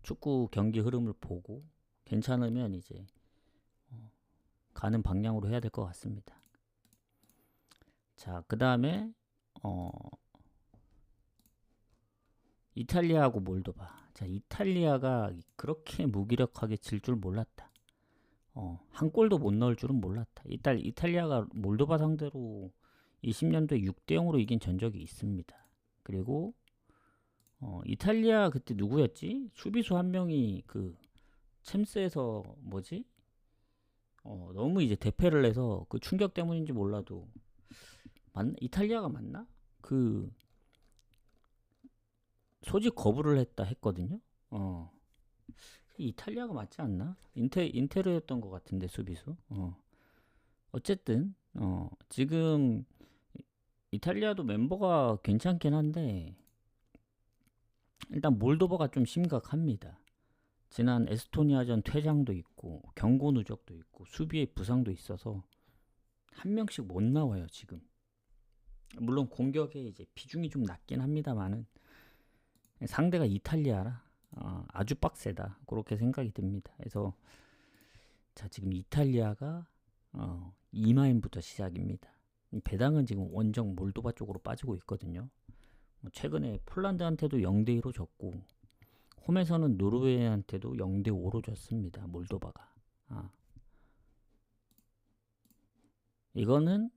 축구 경기 흐름을 보고 괜찮으면 이제 가는 방향으로 해야 될 것 같습니다. 자, 그 다음에 이탈리아하고 몰도바. 자, 이탈리아가 그렇게 무기력하게 질 줄 몰랐다. 한 골도 못 넣을 줄은 몰랐다. 이탈리아가 몰도바 상대로 20년도에 6대0으로 이긴 전적이 있습니다. 그리고 이탈리아 그때 누구였지? 수비수 한 명이 그 챔스에서 뭐지? 너무 이제 대패를 해서 그 충격 때문인지 몰라도 이탈리아가 맞나? 그 소집 거부를 했거든요. 이탈리아가 맞지 않나? 인테르였던 것 같은데 수비수. 어쨌든 지금 이탈리아도 멤버가 괜찮긴 한데 일단 몰도바가 좀 심각합니다. 지난 에스토니아전 퇴장도 있고 경고 누적도 있고 수비에 부상도 있어서 한 명씩 못 나와요 지금. 물론 공격에 이제 비중이 좀 낮긴 합니다만은 상대가 이탈리아라 아주 빡세다 그렇게 생각이 듭니다. 그래서 자 지금 이탈리아가 2마인부터 시작입니다. 배당은 지금 원정 몰도바 쪽으로 빠지고 있거든요. 최근에 폴란드한테도 0대2로 졌고 홈에서는 노르웨이한테도 0대5로 졌습니다. 몰도바가. 이거는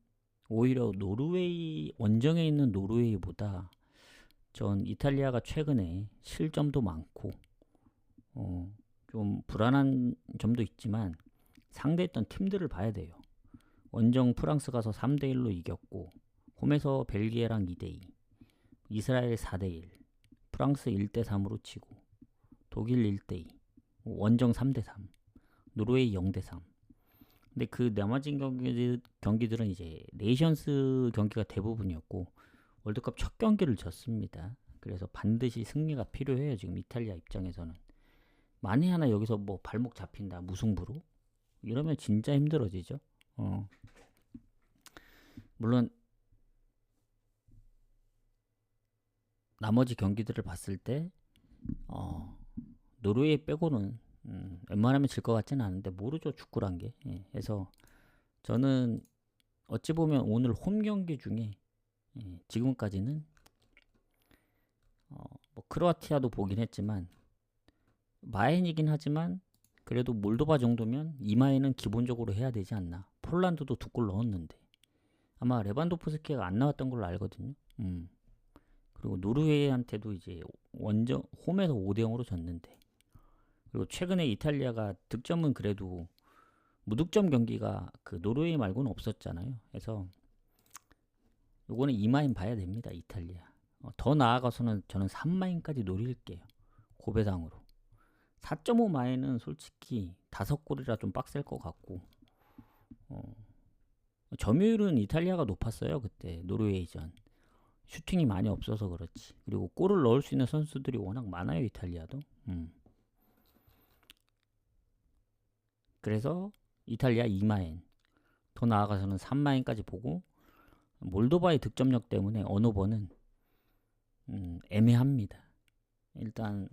오히려 노르웨이 원정에 있는 노르웨이보다 전 이탈리아가 최근에 실점도 많고 좀 불안한 점도 있지만 상대했던 팀들을 봐야 돼요. 원정 프랑스 가서 3대1로 이겼고 홈에서 벨기에랑 2대2, 이스라엘 4대1, 프랑스 1대3으로 치고 독일 1대2, 원정 3대3, 노르웨이 0대3. 근데 그 나머지 경기들은 이제 네이션스 경기가 대부분이었고 월드컵 첫 경기를 졌습니다. 그래서 반드시 승리가 필요해요. 지금 이탈리아 입장에서는. 만에 하나 여기서 뭐 발목 잡힌다 무승부로 이러면 진짜 힘들어지죠. 물론 나머지 경기들을 봤을 때 노르웨이 빼고는 웬만하면 질 것 같지는 않은데 모르죠 축구란 게. 그래서 저는 어찌 보면 오늘 홈 경기 중에 지금까지는 뭐 크로아티아도 보긴 했지만 마엔이긴 하지만 그래도 몰도바 정도면 이마에는 기본적으로 해야 되지 않나. 폴란드도 2골 넣었는데 아마 레반도프스키가 안 나왔던 걸로 알거든요. 그리고 노르웨이한테도 이제 원정 홈에서 5대0으로 졌는데 그리고 최근에 이탈리아가 득점은 그래도 무득점 경기가 그 노르웨이 말고는 없었잖아요. 그래서 요거는 2마인 봐야 됩니다. 이탈리아. 더 나아가서는 저는 3마인까지 노릴게요. 고배당으로. 4.5마인은 솔직히 5골이라 좀 빡셀 것 같고 점유율은 이탈리아가 높았어요. 그때 노르웨이전. 슈팅이 많이 없어서 그렇지. 그리고 골을 넣을 수 있는 선수들이 워낙 많아요. 이탈리아도. 그래서 이탈리아 2마인. 더 나아가서는 3마인까지 보고 몰도바의 득점력 때문에 언어버는 애매합니다. 일단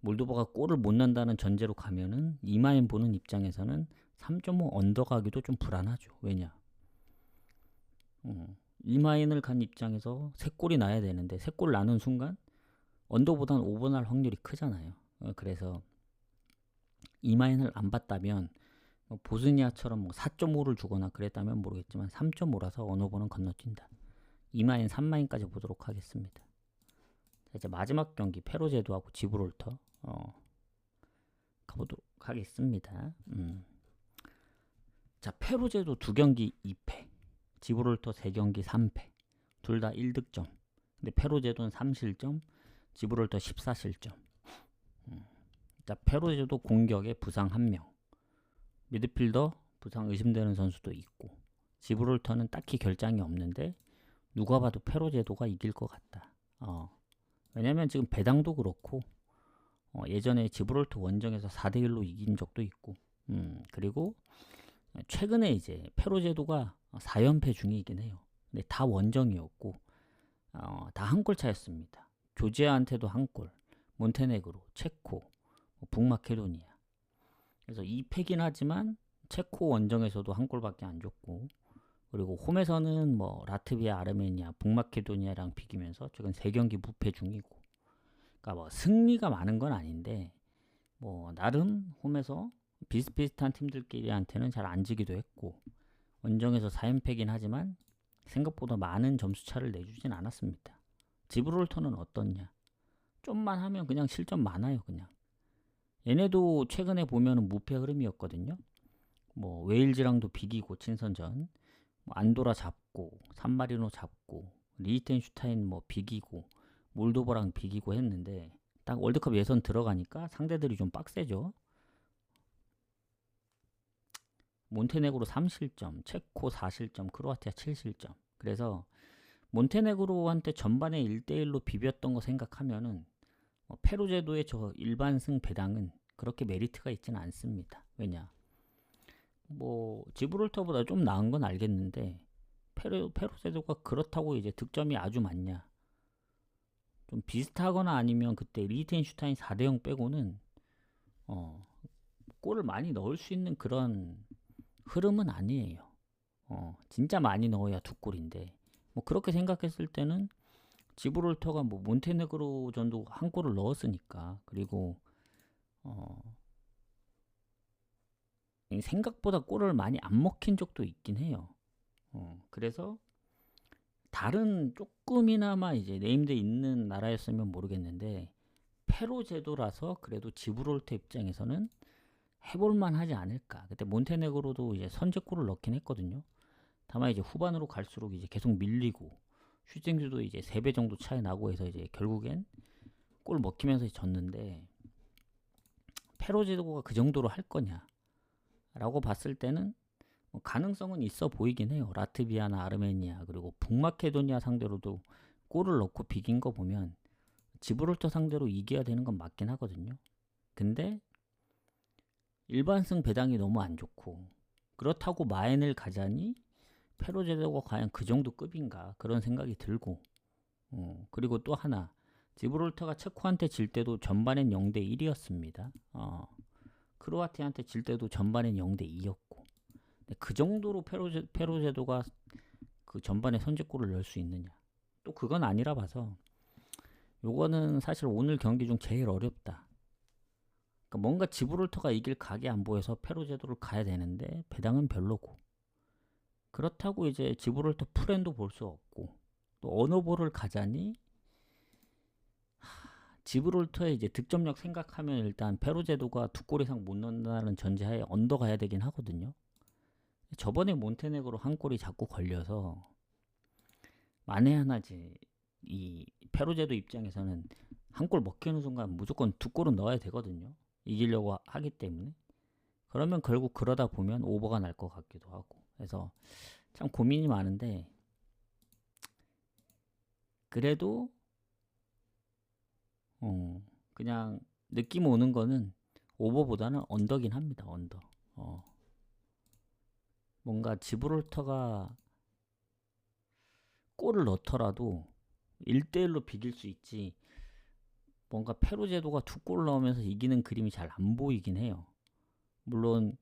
몰도바가 골을 못 넣는다는 전제로 가면은 2마인 보는 입장에서는 3.5 언더 가기도 좀 불안하죠. 왜냐? 2마인을 간 입장에서 3골이 나야 되는데 3골 나는 순간 언더보다는 오버날 확률이 크잖아요. 그래서 2마인을 안 봤다면 보스니아처럼 뭐 4.5를 주거나 그랬다면 모르겠지만 3.5라서 언어버는 건너뛴다. 2마인, 3마인까지 보도록 하겠습니다. 자, 이제 마지막 경기 페로제도하고 지브롤터 가보도록 하겠습니다. 자, 페로제도 2경기 2패, 지브롤터 3경기 3패, 둘 다 1득점. 근데 페로제도는 3실점, 지브롤터 14실점. 자, 페로제도 공격에 부상 1명, 미드필더 부상 의심되는 선수도 있고, 지브롤터는 딱히 결장이 없는데 누가 봐도 페로제도가 이길 것 같다. 왜냐면 지금 배당도 그렇고 예전에 지브롤터 원정에서 4대1로 이긴 적도 있고 그리고 최근에 이제 페로제도가 4연패 중이긴 해요. 근데 다 원정이었고 다 한 골 차였습니다. 조지아한테도 한 골, 몬테네그로, 체코, 북마케도니아. 그래서 2패긴 하지만 체코 원정에서도 한 골밖에 안 줬고 그리고 홈에서는 뭐 라트비아, 아르메니아, 북마케도니아랑 비기면서 최근 3경기 무패 중이고 그러니까 뭐 승리가 많은 건 아닌데 뭐 나름 홈에서 비슷비슷한 팀들끼리한테는 잘 안 지기도 했고 원정에서 4연패긴 하지만 생각보다 많은 점수 차를 내주진 않았습니다. 지브롤터는 어떻냐? 좀만 하면 그냥 실점 많아요. 그냥 얘네도 최근에 보면은 무패 흐름이었거든요. 뭐 웨일즈랑도 비기고 친선전, 뭐 안도라 잡고 산마리노 잡고 리히텐슈타인 뭐 비기고 몰도바랑 비기고 했는데 딱 월드컵 예선 들어가니까 상대들이 좀 빡세죠. 몬테네그로 3실점, 체코 4실점, 크로아티아 7실점. 그래서 몬테네그로한테 전반에 1대1로 비볐던 거 생각하면은 페루제도의 저 일반승 배당은 그렇게 메리트가 있지는 않습니다. 왜냐? 뭐 지브롤터보다 좀 나은 건 알겠는데 페루제도가 그렇다고 이제 득점이 아주 많냐? 좀 비슷하거나 아니면 그때 리히텐슈타인 4대0 빼고는 골을 많이 넣을 수 있는 그런 흐름은 아니에요. 진짜 많이 넣어야 두 골인데 뭐 그렇게 생각했을 때는 지브롤터가 뭐 몬테네그로전도 한 골을 넣었으니까 그리고 어, 생각보다 골을 많이 안 먹힌 적도 있긴 해요. 그래서 다른 조금이나마 이제 네임드 있는 나라였으면 모르겠는데 페로 제도라서 그래도 지브롤터 입장에서는 해볼만 하지 않을까. 그때 몬테네그로도 이제 선제골을 넣긴 했거든요. 다만 이제 후반으로 갈수록 이제 계속 밀리고 슈팅수도 이제 3배 정도 차이 나고 해서 이제 결국엔 골 먹히면서 졌는데 페로 제도가 그 정도로 할 거냐라고 봤을 때는 뭐 가능성은 있어 보이긴 해요. 라트비아나 아르메니아 그리고 북마케도니아 상대로도 골을 넣고 비긴 거 보면 지브롤터 상대로 이겨야 되는 건 맞긴 하거든요. 근데 일반승 배당이 너무 안 좋고 그렇다고 마엔을 가자니 페로 제도가 과연 그 정도 급인가 그런 생각이 들고 그리고 또 하나 지브롤터가 체코한테 질 때도 전반엔 0대 1이었습니다. 크로아티아한테 질 때도 전반엔 0대 2였고 그 정도로 페로 제도가 그 전반에 선제골을 넣을 수 있느냐 또 그건 아니라 봐서 요거는 사실 오늘 경기 중 제일 어렵다. 그러니까 뭔가 지브롤터가 이길 각이 안 보여서 페로 제도를 가야 되는데 배당은 별로고 그렇다고 이제 지브롤터 프렌도 볼 수 없고 또 언어볼을 가자니 지브롤터의 이제 득점력 생각하면 일단 페로 제도가 2골 이상 못 넣는다는 전제하에 언더 가야 되긴 하거든요. 저번에 몬테네그로 한 골이 자꾸 걸려서 만에 하나지 이 페로제도 입장에서는 한 골 먹히는 순간 무조건 2골은 넣어야 되거든요. 이기려고 하기 때문에 그러면 결국 그러다 보면 오버가 날 것 같기도 하고 그래서 참 고민이 많은데 그래도 그냥 느낌 오는 거는 오버보다는 언더긴 합니다. 언더. 뭔가 지브롤터가 골을 넣더라도 1대1로 비길 수 있지 뭔가 페루 제도가 2골 넣으면서 이기는 그림이 잘 안 보이긴 해요. 물론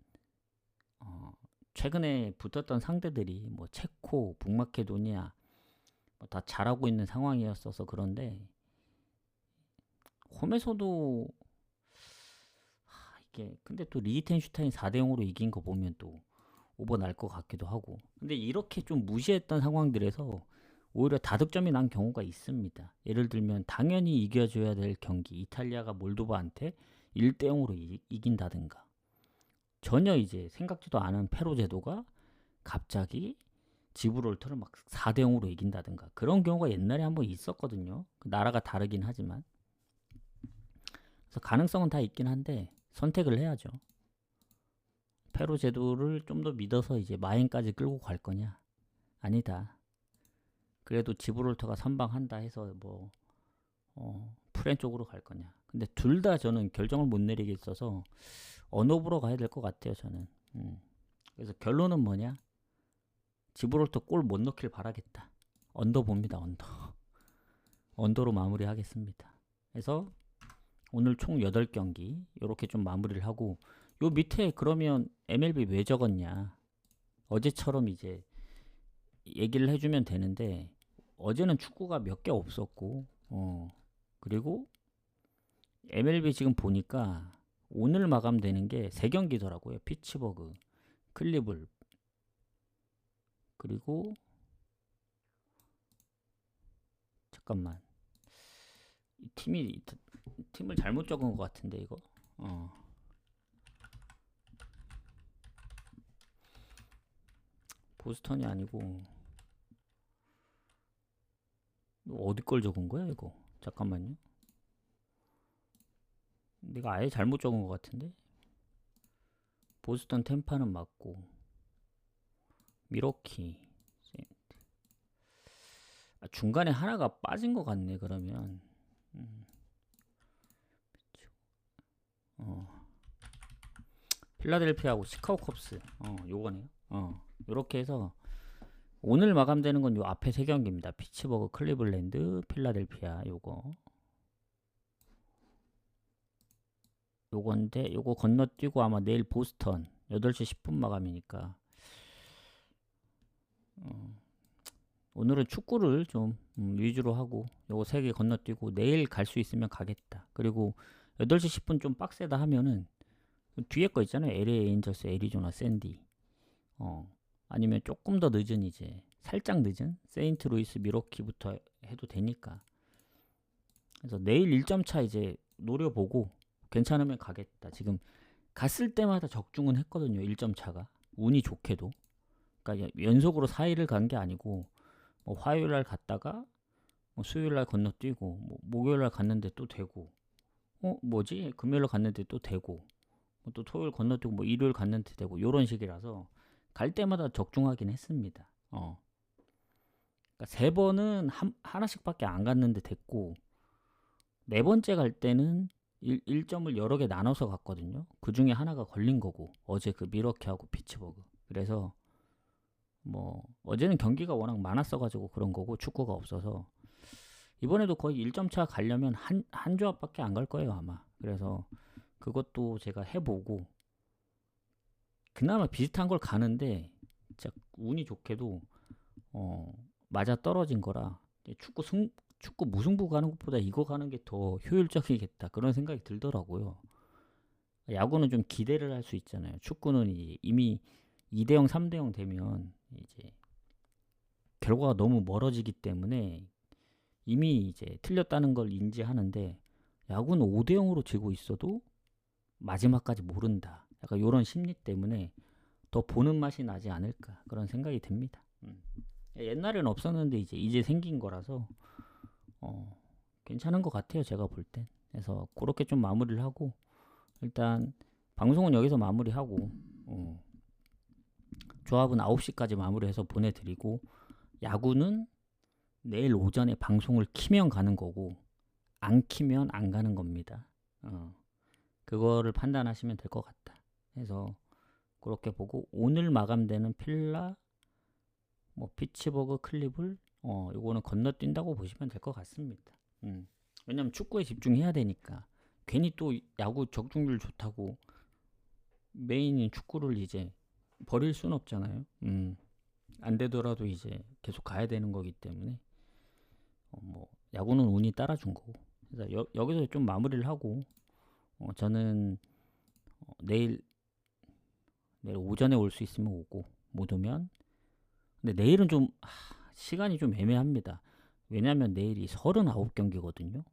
최근에 붙었던 상대들이 뭐 체코, 북마케도니아 뭐다 잘하고 있는 상황이었어서 그런데 홈에서도 이게 근데 또 리히텐슈타인 4대 0으로 이긴 거 보면 또 오버 날 것 같기도 하고 근데 이렇게 좀 무시했던 상황들에서 오히려 다득점이 난 경우가 있습니다. 예를 들면 당연히 이겨줘야 될 경기 이탈리아가 몰도바한테 1대 0으로 이긴다든가 전혀 이제 생각지도 않은 페로 제도가 갑자기 지브롤터를 막 4대 0으로 이긴다든가 그런 경우가 옛날에 한번 있었거든요. 나라가 다르긴 하지만 그래서 가능성은 다 있긴 한데 선택을 해야죠. 페로 제도를 좀 더 믿어서 이제 마인까지 끌고 갈 거냐? 아니다. 그래도 지브롤터가 선방한다 해서 뭐 프렌 쪽으로 갈 거냐? 근데 둘 다 저는 결정을 못 내리겠어서 언어부로 가야 될 것 같아요. 저는. 그래서 결론은 뭐냐? 지브롤터 골 못 넣길 바라겠다. 언더 봅니다. 언더. 언더로 마무리하겠습니다. 그래서 오늘 총 8경기 이렇게 좀 마무리를 하고 요 밑에 그러면 MLB 왜 적었냐? 어제처럼 이제 얘기를 해주면 되는데 어제는 축구가 몇 개 없었고 그리고 MLB 지금 보니까 오늘 마감되는 게 3경기더라고요. 피츠버그, 클리블 그리고 잠깐만 이 팀을 잘못 적은 것 같은데 이거 보스턴이 아니고 어디 걸 적은 거야 이거? 잠깐만요. 내가 아예 잘못 적은 것 같은데 보스턴 템파는 맞고 미러키 중간에 하나가 빠진 것 같네 그러면 필라델피아하고 시카고 컵스 요거네요. 요렇게 해서 오늘 마감되는 건 요 앞에 3경기입니다. 피츠버그, 클리블랜드, 필라델피아 요건데 요거 건너뛰고 아마 내일 보스턴 8시 10분 마감이니까 오늘은 축구를 좀 위주로 하고 요거 3개 건너뛰고 내일 갈 수 있으면 가겠다. 그리고 8시 10분 좀 빡세다 하면은 뒤에 거 있잖아요. LA 에인절스, 애리조나 샌디. 아니면 조금 더 늦은 이제 살짝 늦은 세인트루이스 미러키부터 해도 되니까. 그래서 내일 1점 차 이제 노려보고 괜찮으면 가겠다. 지금 갔을 때마다 적중은 했거든요. 1점 차가. 운이 좋게도. 그러니까 연속으로 4일을 간 게 아니고 뭐 화요일 날 갔다가 뭐 수요일 날 건너뛰고 뭐 목요일 날 갔는데 또 되고 뭐지? 금요일 날 갔는데 또 되고 또 토요일 건너뛰고 뭐 일요일 갔는데 되고 요런 식이라서 갈 때마다 적중하긴 했습니다. 그러니까 3번은 하나씩밖에 안 갔는데 됐고 4번째 갈 때는 1점을 여러 개 나눠서 갔거든요. 그 중에 하나가 걸린 거고 어제 그 미러키하고 피츠버그. 그래서 뭐 어제는 경기가 워낙 많았어가지고 그런 거고 축구가 없어서 이번에도 거의 1점 차 가려면 한 조합밖에 안 갈 거예요 아마. 그래서 그것도 제가 해보고 그나마 비슷한 걸 가는데 진짜 운이 좋게도 맞아 떨어진 거라 축구 무승부 가는 것보다 이거 가는 게 더 효율적이겠다 그런 생각이 들더라고요. 야구는 좀 기대를 할 수 있잖아요. 축구는 이미 2대0, 3대0 되면 이제 결과가 너무 멀어지기 때문에 이미 이제 틀렸다는 걸 인지하는데 야구는 5대0으로 지고 있어도 마지막까지 모른다. 약간 이런 심리 때문에 더 보는 맛이 나지 않을까 그런 생각이 듭니다. 옛날에는 없었는데 이제 생긴 거라서 괜찮은 것 같아요. 제가 볼 땐. 그래서 그렇게 좀 마무리를 하고 일단 방송은 여기서 마무리하고 조합은 9시까지 마무리해서 보내드리고 야구는 내일 오전에 방송을 키면 가는 거고 안 키면 안 가는 겁니다. 그거를 판단하시면 될 것 같다. 그래서 그렇게 보고 오늘 마감되는 필라, 뭐 피츠버그, 클리블 요거는 건너뛴다고 보시면 될 것 같습니다. 왜냐면 축구에 집중해야 되니까 괜히 또 야구 적중률 좋다고 메인인 축구를 이제 버릴 순 없잖아요. 안 되더라도 이제 계속 가야 되는 거기 때문에 뭐 야구는 운이 따라준 거고. 그래서 여기서 좀 마무리를 하고 저는 내일 오전에 올 수 있으면 오고 못 오면 근데 내일은 좀 시간이 좀 애매합니다. 왜냐면 내일이 39경기거든요.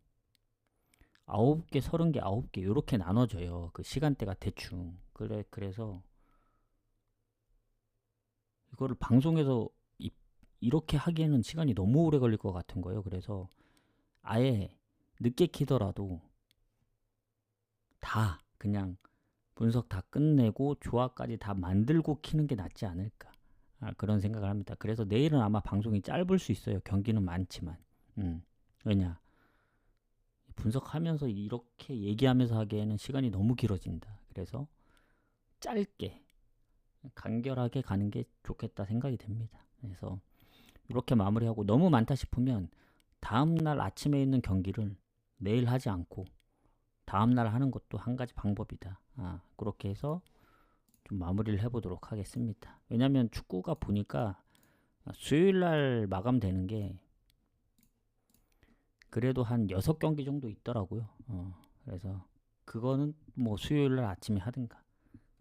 9개, 30개, 9개 이렇게 나눠져요. 그 시간대가 대충. 그래서 이거를 방송에서 이렇게 하기에는 시간이 너무 오래 걸릴 것 같은 거예요. 그래서 아예 늦게 키더라도 다 그냥 분석 다 끝내고 조화까지 다 만들고 키는 게 낫지 않을까 그런 생각을 합니다. 그래서 내일은 아마 방송이 짧을 수 있어요. 경기는 많지만 왜냐 분석하면서 이렇게 얘기하면서 하기에는 시간이 너무 길어진다. 그래서 짧게 간결하게 가는 게 좋겠다 생각이 됩니다. 그래서 이렇게 마무리하고 너무 많다 싶으면 다음날 아침에 있는 경기를 내일 하지 않고 다음날 하는 것도 한 가지 방법이다. 그렇게 해서 좀 마무리를 해보도록 하겠습니다. 왜냐면 축구가 보니까 수요일날 마감되는 게 그래도 한 6경기 정도 있더라고요. 그래서 그거는 뭐 수요일날 아침에 하든가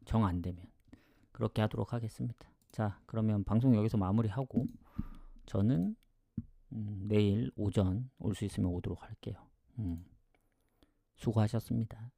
정 안되면 그렇게 하도록 하겠습니다. 자 그러면 방송 여기서 마무리하고 저는 내일 오전 올 수 있으면 오도록 할게요. 수고하셨습니다.